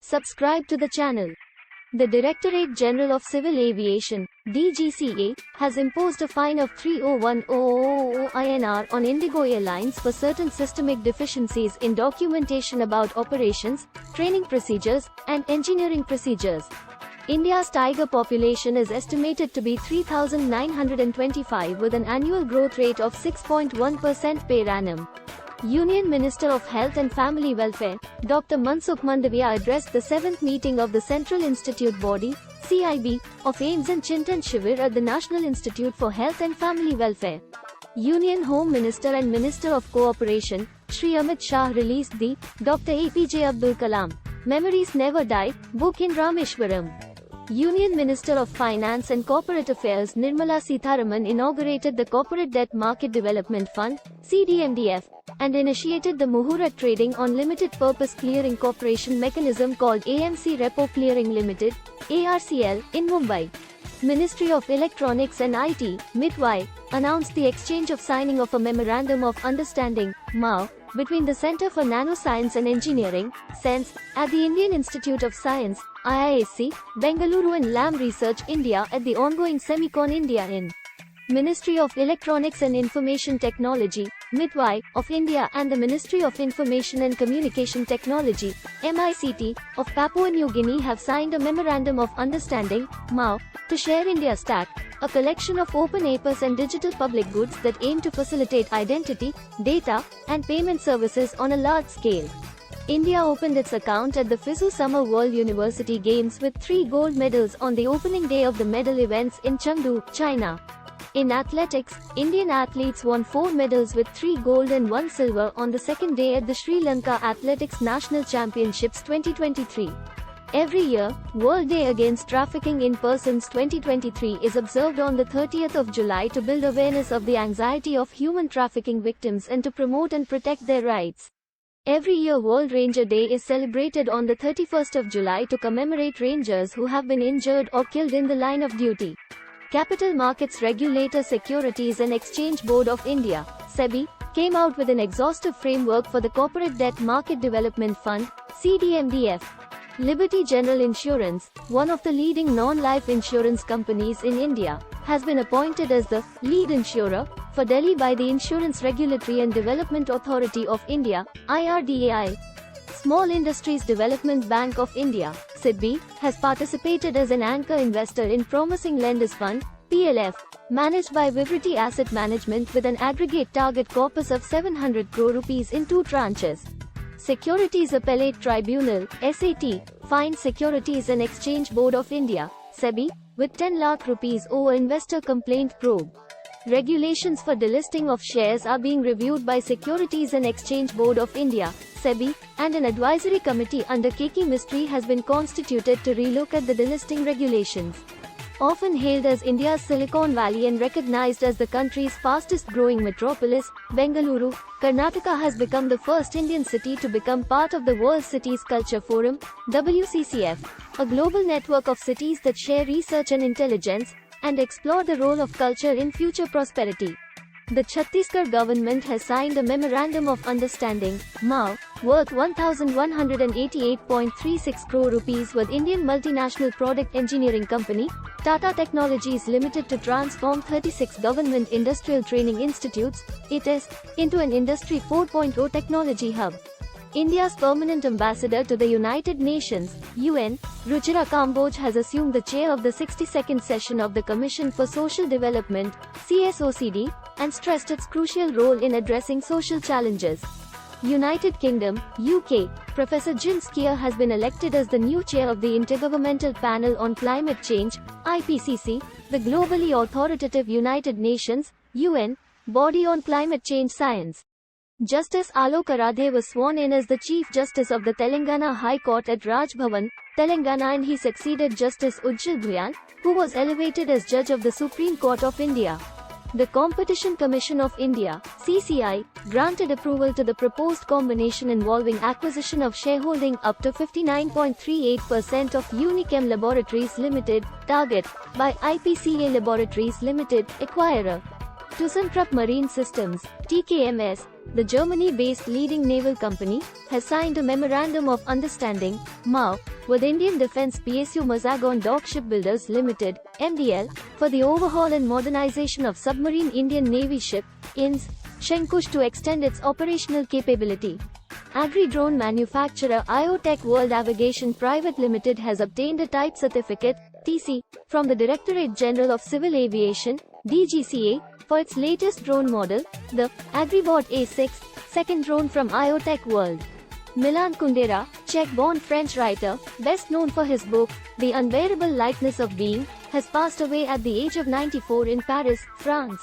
Subscribe to the channel. The Directorate General of Civil Aviation, DGCA, has imposed a fine of 301,000 INR on Indigo Airlines for certain systemic deficiencies in documentation about operations, training procedures, and engineering procedures. India's tiger population is estimated to be 3,925 with an annual growth rate of 6.1% per annum. Union Minister of Health and Family Welfare, Dr. Mansukh Mandaviya addressed the 7th meeting of the Central Institute Body, CIB, of AIIMS and Chintan Shivir at the National Institute for Health and Family Welfare. Union Home Minister and Minister of Cooperation, Shri Amit Shah released the Dr. APJ Abdul Kalam, Memories Never Die, book in Rameshwaram. Union Minister of Finance and Corporate Affairs Nirmala Sitharaman inaugurated the Corporate Debt Market Development Fund, CDMDF, and initiated the Muhurat Trading on Limited Purpose Clearing Corporation mechanism called AMC Repo Clearing Limited, ARCL, in Mumbai. Ministry of Electronics and IT, MITY, announced the exchange of signing of a Memorandum of Understanding, MoU, between the Centre for Nanoscience and Engineering, CENS, at the Indian Institute of Science, IISc, Bengaluru and LAM Research India at the ongoing Semicon India in Ministry of Electronics and Information Technology, MITY, of India and the Ministry of Information and Communication Technology, MICT, of Papua New Guinea have signed a Memorandum of Understanding, MoU, to share India Stack, a collection of open APIs and digital public goods that aim to facilitate identity, data, and payment services on a large scale. India opened its account at the FISU Summer World University Games with 3 gold medals on the opening day of the medal events in Chengdu, China. In athletics, Indian athletes won 4 medals with 3 gold and 1 silver on the second day at the Sri Lanka Athletics National Championships 2023. Every year, World Day Against Trafficking in Persons 2023 is observed on the 30th of July to build awareness of the anxiety of human trafficking victims and to promote and protect their rights. Every year World Ranger Day is celebrated on the 31st of July to commemorate rangers who have been injured or killed in the line of duty. Capital Markets Regulator Securities and Exchange Board of India, SEBI, came out with an exhaustive framework for the Corporate Debt Market Development Fund, CDMDF. Liberty General Insurance, one of the leading non-life insurance companies in India, has been appointed as the lead insurer for Delhi by the Insurance Regulatory and Development Authority of India, IRDAI. Small Industries Development Bank of India, SIDBI, has participated as an anchor investor in Promising Lenders Fund, PLF, managed by Vivriti Asset Management with an aggregate target corpus of 700 crore rupees in 2 tranches. Securities Appellate Tribunal, SAT, fined Securities and Exchange Board of India, SEBI, with 10 lakh rupees over investor complaint probe. Regulations for delisting of shares are being reviewed by Securities and Exchange Board of India, SEBI, and an advisory committee under Keki Mistry has been constituted to relook at the delisting regulations. Often hailed as India's Silicon Valley and recognized as the country's fastest-growing metropolis, Bengaluru, Karnataka has become the first Indian city to become part of the World Cities Culture Forum, WCCF, a global network of cities that share research and intelligence, and explore the role of culture in future prosperity. The Chhattisgarh government has signed a Memorandum of Understanding, MoU, worth 1,188.36 crore rupees with Indian multinational product engineering company, Tata Technologies Limited to transform 36 government industrial training institutes, ITIS, into an Industry 4.0 technology hub. India's permanent ambassador to the United Nations, UN, Ruchira Kamboj has assumed the chair of the 62nd session of the Commission for Social Development, CSOCD, and stressed its crucial role in addressing social challenges. United Kingdom, UK, Professor Jim Skier has been elected as the new chair of the Intergovernmental Panel on Climate Change, IPCC, the globally authoritative United Nations, UN, body on climate change science. Justice Alok Aradhe was sworn in as the Chief Justice of the Telangana High Court at Raj Bhavan, Telangana, and he succeeded Justice Ujjal Bhuyan, who was elevated as Judge of the Supreme Court of India. The Competition Commission of India, CCI, granted approval to the proposed combination involving acquisition of shareholding up to 59.38% of Unichem Laboratories Limited, target, by IPCA Laboratories Limited, acquirer. ThyssenKrupp Marine Systems, TKMS, the Germany-based leading naval company, has signed a Memorandum of Understanding (MoU) with Indian Defence PSU Mazagon Dock Shipbuilders Limited (MDL) for the overhaul and modernization of submarine Indian Navy ship INS Shankush to extend its operational capability. Agri-drone manufacturer IoTech World Aviation Private Limited has obtained a type certificate (TC) from the Directorate General of Civil Aviation (DGCA) for its latest drone model, the Agribot A6, second drone from IoTech World. Milan Kundera, Czech-born French writer, best known for his book, The Unbearable Lightness of Being, has passed away at the age of 94 in Paris, France.